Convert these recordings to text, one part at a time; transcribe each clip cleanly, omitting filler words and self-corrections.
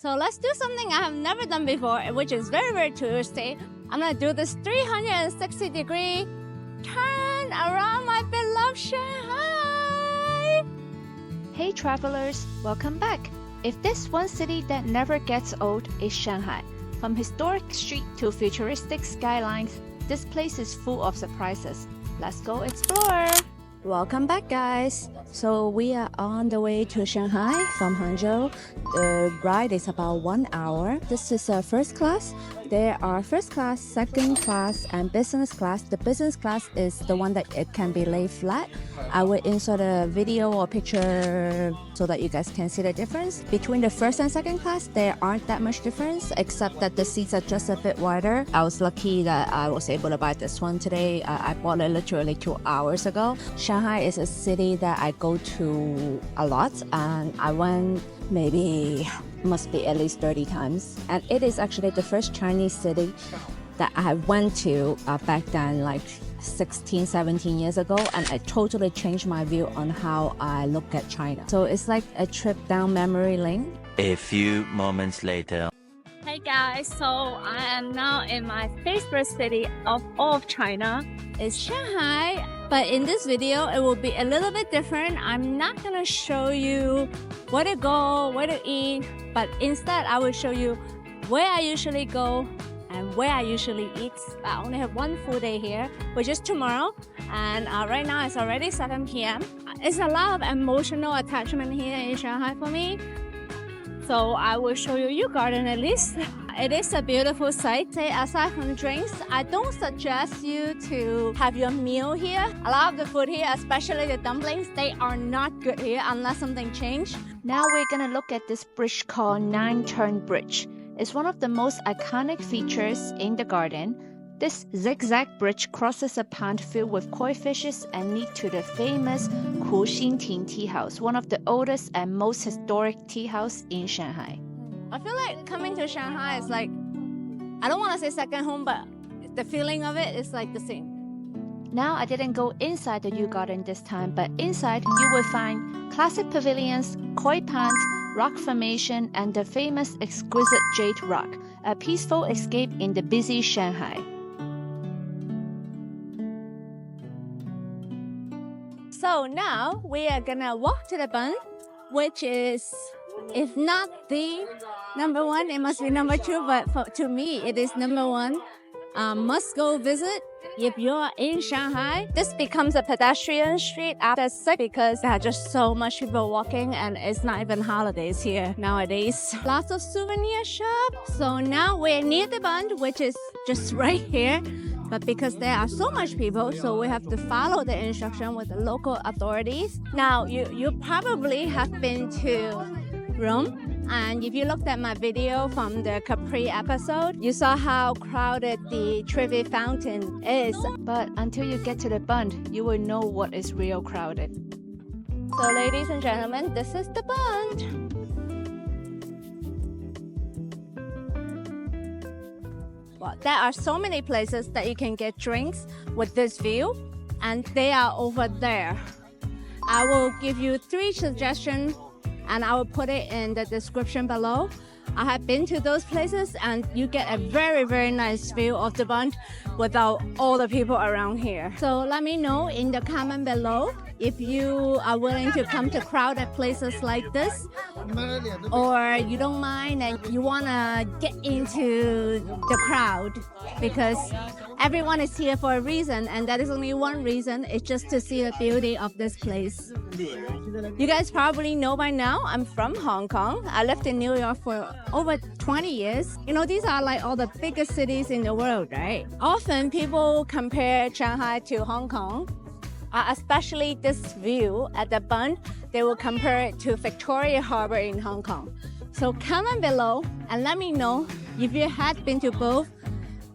So let's do something I have never done before, which is very, very touristy. I'm gonna do this 360-degree turn around my beloved Shanghai. Hey travelers, welcome back. If there's one city that never gets old, it's Shanghai. From historic street to futuristic skylines, this place is full of surprises. Let's go explore! Welcome back, guys. So we are on the way to Shanghai from Hangzhou. The ride is about 1 hour. This is first class. There are first class, second class, and business class. The business class is the one that it can be laid flat. I will insert a video or picture so that you guys can see the difference. Between the first and second class, there aren't that much difference, except that the seats are just a bit wider. I was lucky that I was able to buy this one today. I bought it literally 2 hours ago. Shanghai is a city that I go to a lot, and I went maybe must be at least 30 times. And it is actually the first Chinese city that I went to back then, like 16, 17 years ago, and it totally changed my view on how I look at China. So it's like a trip down memory lane. A few moments later. Hey guys, so I am now in my favorite city of all of China. It's Shanghai, but in this video it will be a little bit different. I'm not gonna show you where to go, where to eat, but instead I will show you where I usually go and where I usually eat. I only have one full day here, which is tomorrow, and right now it's already 7 p.m. It's a lot of emotional attachment here in Shanghai for me. So I will show you Yew Garden at least. It is a beautiful sight. Aside from drinks, I don't suggest you to have your meal here. A lot of the food here, especially the dumplings, they are not good here unless something changed. Now we're gonna look at this bridge called Nine Turn Bridge. It's one of the most iconic features in the garden. This zigzag bridge crosses a pond filled with koi fishes and leads to the famous Kuxingting Tea House, one of the oldest and most historic tea house in Shanghai. I feel like coming to Shanghai is like, I don't want to say second home, but the feeling of it is like the same. Now I didn't go inside the Yew Garden this time, but inside you will find classic pavilions, koi ponds, rock formation, and the famous exquisite jade rock, a peaceful escape in the busy Shanghai. So now we are gonna walk to the Bund, which is, if not the number one, it must be number two, but to me, it is number one. Must go visit if you're in Shanghai. This becomes a pedestrian street after 6 because there are just so much people walking, and it's not even holidays here nowadays. Lots of souvenir shops. So now we're near the Bund, which is just right here. But because there are so much people, so we have to follow the instruction with the local authorities. Now, you probably have been to Rome, and if you looked at my video from the Capri episode, you saw how crowded the Trevi Fountain is. But until you get to the Bund, you will know what is real crowded. So ladies and gentlemen, this is the Bund. Well, there are so many places that you can get drinks with this view, and they are over there. I will give you 3 suggestions, and I will put it in the description below. I have been to those places, and you get a very, very nice view of the Bund without all the people around here. So let me know in the comment below if you are willing to come to crowded places like this, or you don't mind and you want to get into the crowd, because everyone is here for a reason, and that is only one reason. It's just to see the beauty of this place. You guys probably know by now, I'm from Hong Kong. I lived in New York for over 20 years. You know, these are like all the biggest cities in the world, right? Often people compare Shanghai to Hong Kong, especially this view at the Bund. They will compare it to Victoria Harbour in Hong Kong. So comment below and let me know if you had been to both,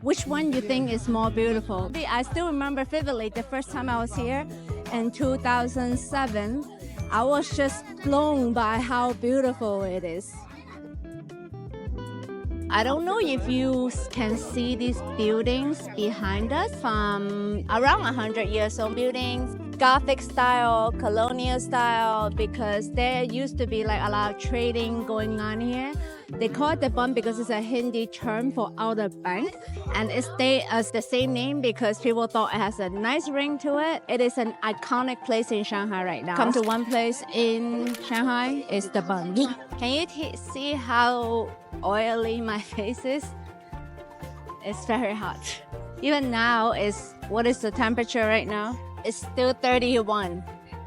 which one you think is more beautiful. I still remember vividly the first time I was here in 2007. I was just blown by how beautiful it is. I don't know if you can see these buildings behind us from around 100 years old buildings, Gothic style, colonial style, because there used to be like a lot of trading going on here. They call it the Bund because it's a Hindi term for Outer Bank, and it stayed as the same name because people thought it has a nice ring to it. It is an iconic place in Shanghai right now. Come to one place in Shanghai, it's the Bund. Can you see how oily my face is? It's very hot. Even now, what is the temperature right now? It's still 31,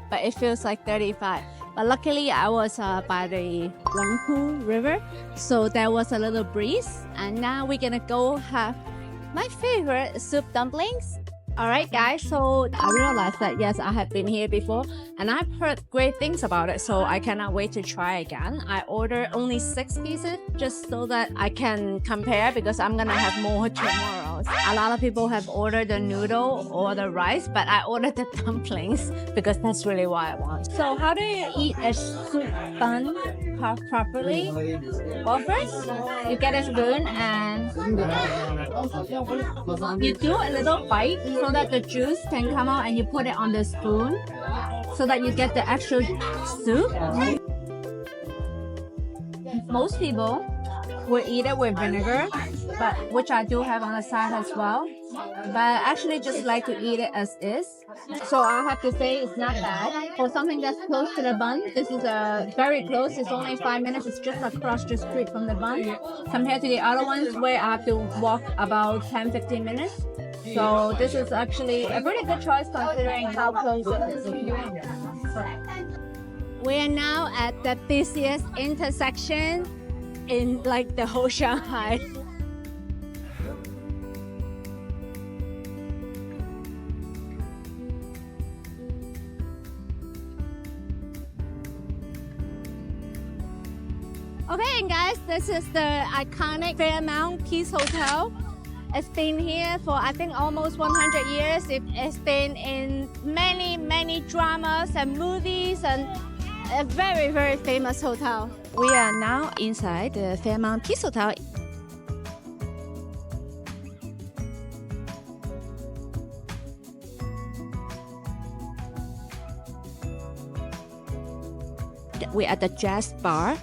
but it feels like 35. But luckily, I was by the Huangpu river, so there was a little breeze. And now we're gonna go have my favorite soup dumplings. All right, guys, so I realized that, yes, I have been here before, and I've heard great things about it, so I cannot wait to try again. I ordered only 6 pieces just so that I can compare because I'm gonna have more tomorrow. A lot of people have ordered the noodle or the rice, but I ordered the dumplings because that's really what I want. So how do you eat a soup bun properly? Well, first, you get a spoon and you do a little bite so that the juice can come out, and you put it on the spoon so that you get the actual soup. Most people will eat it with vinegar, but which I do have on the side as well. But I actually just like to eat it as is. So I have to say it's not bad. For something that's close to the Bund, this is very close. It's only 5 minutes. It's just across the street from the Bund. Compared to the other ones where I have to walk about 10-15 minutes. So this is actually a pretty good choice considering how close it is. We are now at the busiest intersection in like the whole Shanghai. Okay, guys, this is the iconic Fairmont Peace Hotel. It's been here for, I think, almost 100 years. It's been in many, many dramas and movies, and a very, very famous hotel. We are now inside the Fairmont Peace Hotel. We're at the jazz bar.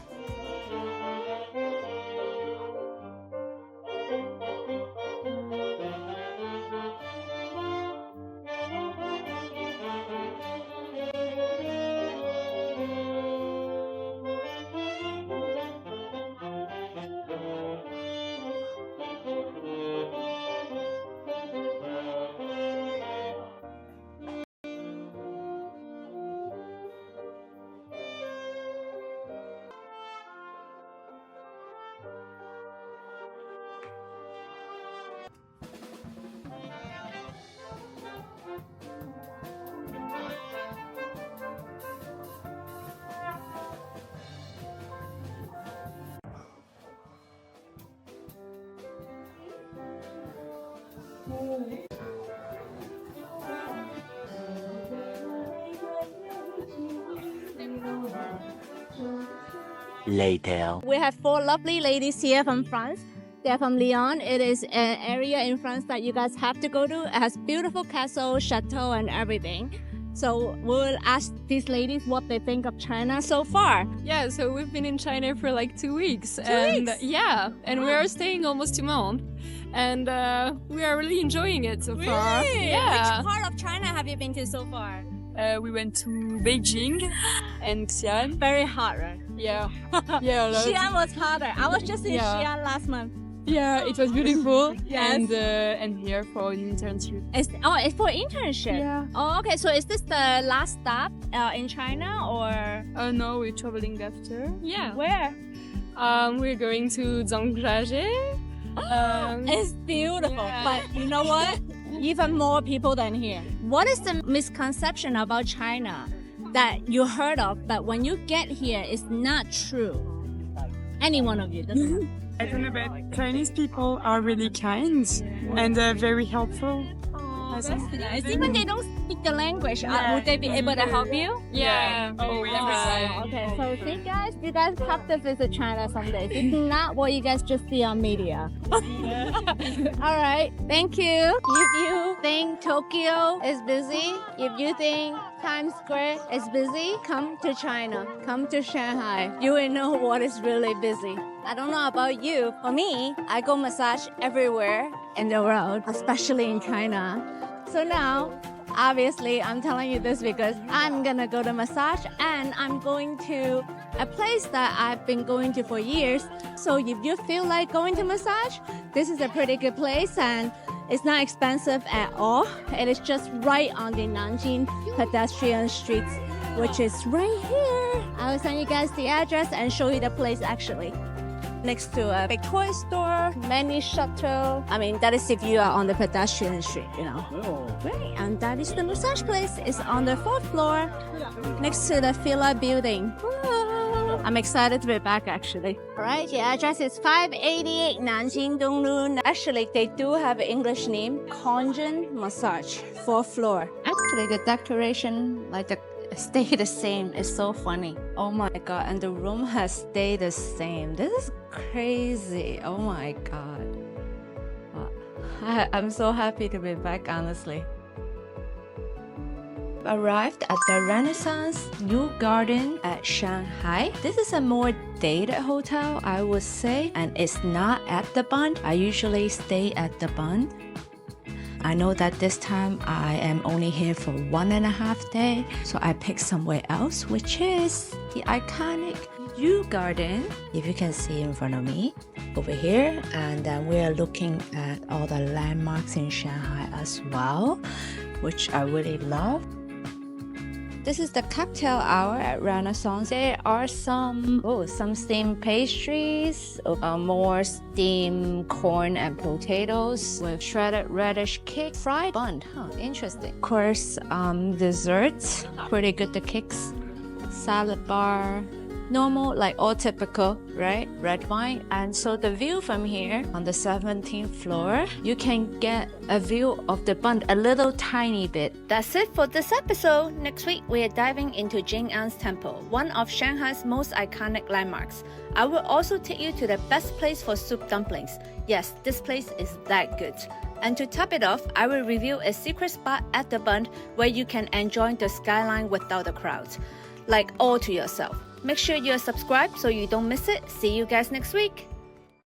Later. We have 4 lovely ladies here from France. They're from Lyon. It is an area in France that you guys have to go to. It has beautiful castle, chateau, and everything. So we'll ask these ladies what they think of China so far. Yeah, so we've been in China for like 2 weeks. 2 weeks? Yeah, and we are staying almost a month. And we are really enjoying it so far. Yeah. Which part of China have you been to so far? We went to Beijing and Xi'an. Very hot, right? Yeah. Yeah, a lot. Xi'an was hotter. I was just in Xi'an last month. Yeah, it was beautiful. Yes. And here for an internship. It's for internship? Yeah. Oh, okay. So is this the last stop in China or? No, we're traveling after. Yeah. Where? We're going to Zhuangshi. It's beautiful, Yeah. but you know what? Even more people than here. What is the misconception about China that you heard of, but when you get here, it's not true? Any one of you? Doesn't matter. I don't know, but Chinese people are really kind and very helpful. That's nice. Even they don't speak the language, would they be able to help you? Yeah. Oh, yeah. Okay, so see guys, you guys have to visit China someday. It's not what you guys just see on media. Alright, thank you. If you think Tokyo is busy, if you think Times Square is busy, come to China, come to Shanghai. You will know what is really busy. I don't know about you. For me, I go massage everywhere in the world, especially in China. So now, obviously, I'm telling you this because I'm gonna go to massage and I'm going to a place that I've been going to for years. So if you feel like going to massage, this is a pretty good place and it's not expensive at all. It is just right on the Nanjing pedestrian streets, which is right here. I will send you guys the address and show you the place actually. Next to a big toy store, many shuttle. I mean, that is if you are on the pedestrian street, you know. Great, and that is the massage place. It's on the 4th floor, next to the Villa building. I'm excited to be back actually. All right, the address is 588 Nanjing Donglu. Actually, they do have an English name, Congen Massage, 4th floor. Actually, the decoration, like the stay the same. It's so funny. Oh my god, and the room has stayed the same. This is crazy. Oh my god. I'm so happy to be back, honestly. Arrived at the Renaissance New Garden at Shanghai. This is a more dated hotel, I would say, and it's not at the Bund. I usually stay at the Bund. I know that this time I am only here for 1.5 days, so I picked somewhere else, which is the iconic New Garden. If you can see in front of me over here, and then we are looking at all the landmarks in Shanghai as well, which I really love. This is the cocktail hour at Renaissance. There are some steamed pastries, more steamed corn and potatoes with shredded radish cake, fried bun. Interesting. Of course, desserts, pretty good. The cakes, salad bar, normal, like all typical, right? Red wine. And so the view from here on the 17th floor, you can get a view of the Bund a little tiny bit. That's it for this episode. Next week, we are diving into Jing'an's Temple, one of Shanghai's most iconic landmarks. I will also take you to the best place for soup dumplings. Yes, this place is that good. And to top it off, I will review a secret spot at the Bund where you can enjoy the skyline without the crowds, like all to yourself. Make sure you're subscribed so you don't miss it. See you guys next week.